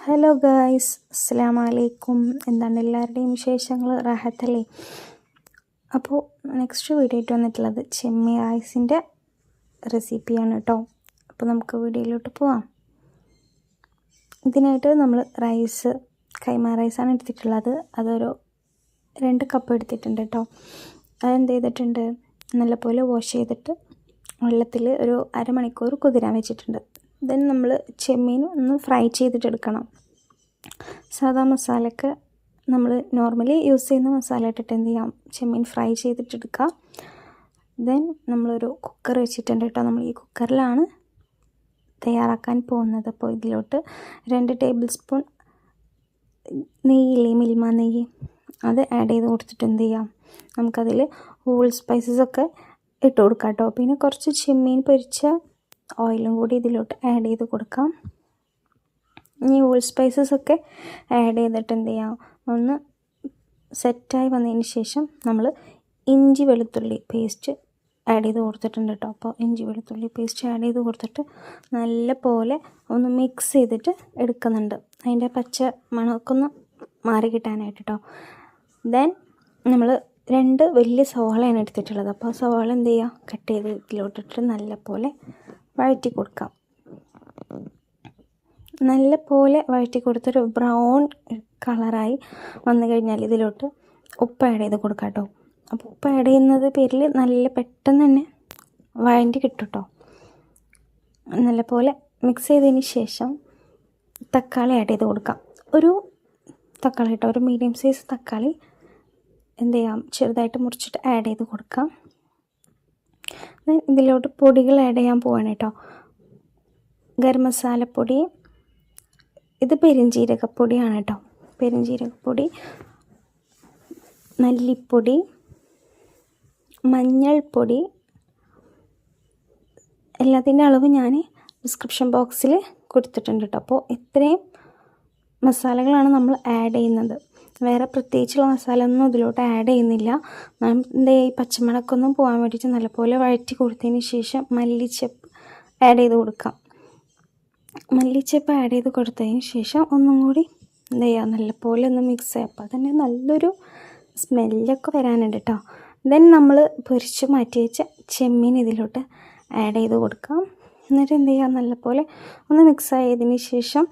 Hello guys, അസ്സലാമു അലൈക്കും. എന്താണ് എല്ലാവരുടെയും വിശേഷങ്ങൾ? റാഹത്തല്ലേ? അപ്പോൾ നെക്സ്റ്റ് വീഡിയോ ആയിട്ട് വന്നിട്ടുള്ളത് ചെമ്മീൻ റൈസിൻ്റെ റെസിപ്പിയാണ് കേട്ടോ. അപ്പോൾ നമുക്ക് വീഡിയോയിലോട്ട് പോവാം. ഇതിനായിട്ട് നമ്മൾ കൈമ റൈസാണ് എടുത്തിട്ടുള്ളത്. അതൊരു 2 കപ്പ് എടുത്തിട്ടുണ്ട് കേട്ടോ. അതെന്ത് ചെയ്തിട്ടുണ്ട്, നല്ലപോലെ വാഷ് ചെയ്തിട്ട് വെള്ളത്തിൽ ഒരു അരമണിക്കൂർ കുതിരാൻ വെച്ചിട്ടുണ്ട്. ദെൻ നമ്മൾ ചെമ്മീൻ ഒന്ന് ഫ്രൈ ചെയ്തിട്ടെടുക്കണം. സാധാ മസാലയ്ക്ക് നമ്മൾ നോർമലി യൂസ് ചെയ്യുന്ന മസാല ഇട്ടിട്ട് എന്ത് ചെയ്യാം, ചെമ്മീൻ ഫ്രൈ ചെയ്തിട്ടെടുക്കാം. ദെൻ നമ്മളൊരു കുക്കർ വെച്ചിട്ടുണ്ട് കേട്ടോ. നമ്മൾ ഈ കുക്കറിലാണ് തയ്യാറാക്കാൻ പോകുന്നത്. അപ്പോൾ ഇതിലോട്ട് 2 ടേബിൾ സ്പൂൺ നെയ്യില്ലേ, മിൽമ നെയ്യ്, അത് ആഡ് ചെയ്ത് കൊടുത്തിട്ട് എന്ത് ചെയ്യാം, നമുക്കതിൽ ഹോൾ സ്പൈസസൊക്കെ ഇട്ട് കൊടുക്കാം കേട്ടോ. പിന്നെ കുറച്ച് ചെമ്മീൻ പൊരിച്ച ഓയിലും കൂടി ഇതിലോട്ട് ആഡ് ചെയ്ത് കൊടുക്കാം. ഈ ഹോൾ സ്പൈസസൊക്കെ ആഡ് ചെയ്തിട്ട് എന്ത് ചെയ്യാം, ഒന്ന് സെറ്റായി വന്നതിന് ശേഷം നമ്മൾ ഇഞ്ചി വെളുത്തുള്ളി പേസ്റ്റ് ആഡ് ചെയ്ത് കൊടുത്തിട്ടുണ്ട് കേട്ടോ. അപ്പോൾ ഇഞ്ചി വെളുത്തുള്ളി പേസ്റ്റ് ആഡ് ചെയ്ത് കൊടുത്തിട്ട് നല്ല പോലെ ഒന്ന് മിക്സ് ചെയ്തിട്ട് എടുക്കുന്നുണ്ട്, അതിൻ്റെ പച്ച മണമൊക്കെ ഒന്ന് മാറി കിട്ടാനായിട്ട് കേട്ടോ. ദെൻ നമ്മൾ 2 വലിയ സവാളയാണ് എടുത്തിട്ടുള്ളത്. അപ്പോൾ ആ സവാള എന്ത് ചെയ്യുക, കട്ട് ചെയ്ത് ഇതിലോട്ടിട്ട് നല്ല പോലെ വഴറ്റി കൊടുക്കാം. നല്ല പോലെ വഴറ്റി കൊടുത്തൊരു ബ്രൗൺ കളറായി വന്നു കഴിഞ്ഞാൽ ഇതിലോട്ട് ഉപ്പ് ആഡ് ചെയ്ത് കൊടുക്കാം കേട്ടോ. അപ്പോൾ ഉപ്പ് ആഡ് ചെയ്യുന്നത് പേരിൽ നല്ല പെട്ടെന്ന് തന്നെ വഴറ്റി കിട്ടും കേട്ടോ. നല്ല പോലെ മിക്സ് ചെയ്തതിന് ശേഷം തക്കാളി ആഡ് ചെയ്ത് കൊടുക്കാം. ഒരു തക്കാളി കേട്ടോ, ഒരു മീഡിയം സൈസ് തക്കാളി എന്ത് ചെയ്യാം, ചെറുതായിട്ട് മുറിച്ചിട്ട് ആഡ് ചെയ്ത് കൊടുക്കാം. ഇതിലോട്ട് പൊടികൾ ആഡ് ചെയ്യാൻ പോവാണ് കേട്ടോ. ഗരം മസാലപ്പൊടി, ഇത് പെരിഞ്ജീരകപ്പൊടിയാണ് കേട്ടോ. പെരിഞ്ജീരകപ്പൊടി, മല്ലിപ്പൊടി, മഞ്ഞൾപ്പൊടി, എല്ലാത്തിൻ്റെ അളവ് ഞാൻ ഡിസ്ക്രിപ്ഷൻ ബോക്സിൽ കൊടുത്തിട്ടുണ്ട് കേട്ടോ. അപ്പോൾ ഇത്രയും മസാലകളാണ് നമ്മൾ ആഡ് ചെയ്യുന്നത്. വേറെ പ്രത്യേകിച്ചുള്ള മസാല ഒന്നും ഇതിലോട്ട് ആഡ് ചെയ്യുന്നില്ല. എന്താ ഈ പച്ചമണക്കൊന്നും പോകാൻ വേണ്ടിയിട്ട് നല്ലപോലെ വഴറ്റി കൊടുത്തതിന് ശേഷം മല്ലിച്ചപ്പ് ആഡ് ചെയ്ത് കൊടുക്കാം. മല്ലിച്ചപ്പ് ആഡ് ചെയ്ത് കൊടുത്തതിന് ശേഷം ഒന്നും കൂടി എന്താ ചെയ്യുക, നല്ലപോലെ ഒന്ന് മിക്സ് ചെയ്യുക. അപ്പോൾ തന്നെ നല്ലൊരു സ്മെല്ലൊക്കെ വരാനുണ്ട് കേട്ടോ. ദെൻ നമ്മൾ പൊരിച്ച് മാറ്റി വെച്ച ചെമ്മീൻ ഇതിലോട്ട് ആഡ് ചെയ്ത് കൊടുക്കാം. എന്നിട്ട് എന്ത് ചെയ്യുക, നല്ലപോലെ ഒന്ന് മിക്സ് ആയതിന് ശേഷം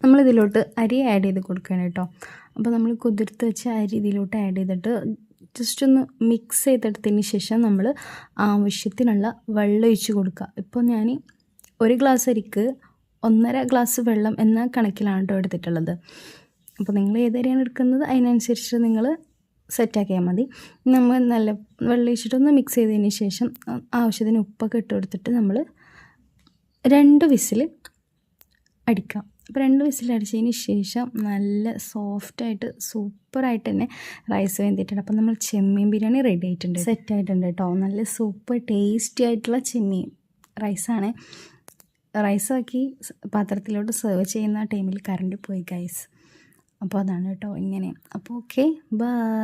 നമ്മളിതിലോട്ട് അരി ആഡ് ചെയ്ത് കൊടുക്കുകയാണ് കേട്ടോ. അപ്പോൾ നമ്മൾ കുതിർത്ത് വെച്ച അരി ഇതിലോട്ട് ആഡ് ചെയ്തിട്ട് ജസ്റ്റ് ഒന്ന് മിക്സ് ചെയ്തെടുത്തതിന് ശേഷം നമ്മൾ ആവശ്യത്തിനുള്ള വെള്ളം ഒഴിച്ച് കൊടുക്കുക. ഇപ്പോൾ ഞാൻ 1 ഗ്ലാസ് അരിക്ക് 1.5 ഗ്ലാസ് വെള്ളം എന്ന കണക്കിലാണ് കേട്ടോ എടുത്തിട്ടുള്ളത്. അപ്പോൾ നിങ്ങൾ ഏതരിയാണ് എടുക്കുന്നത് അതിനനുസരിച്ച് നിങ്ങൾ സെറ്റാക്കിയാൽ മതി. നമ്മൾ നല്ല വെള്ളം ഒഴിച്ചിട്ടൊന്ന് മിക്സ് ചെയ്തതിന് ശേഷം ആവശ്യത്തിന് ഉപ്പൊക്കെ ഇട്ട് കൊടുത്തിട്ട് നമ്മൾ 2 വിസിൽ അടിക്കാം. അപ്പോൾ 2 വിസിൽ അടിച്ചതിന് ശേഷം നല്ല സോഫ്റ്റായിട്ട് സൂപ്പറായിട്ട് തന്നെ റൈസ് വെന്തിട്ടുണ്ട്. അപ്പോൾ നമ്മൾ ചെമ്മീൻ ബിരിയാണി റെഡി ആയിട്ടുണ്ട്, സെറ്റായിട്ടുണ്ട് കേട്ടോ. നല്ല സൂപ്പർ ടേസ്റ്റി ആയിട്ടുള്ള ചെമ്മീൻ റൈസാണ്. റൈസാക്കി പാത്രത്തിലോട്ട് സെർവ് ചെയ്യുന്ന ടൈമിൽ കറണ്ട് പോയി ഗൈസ്. അപ്പോൾ അതാണ് കേട്ടോ ഇങ്ങനെ. അപ്പോൾ ഓക്കെ, ബൈ.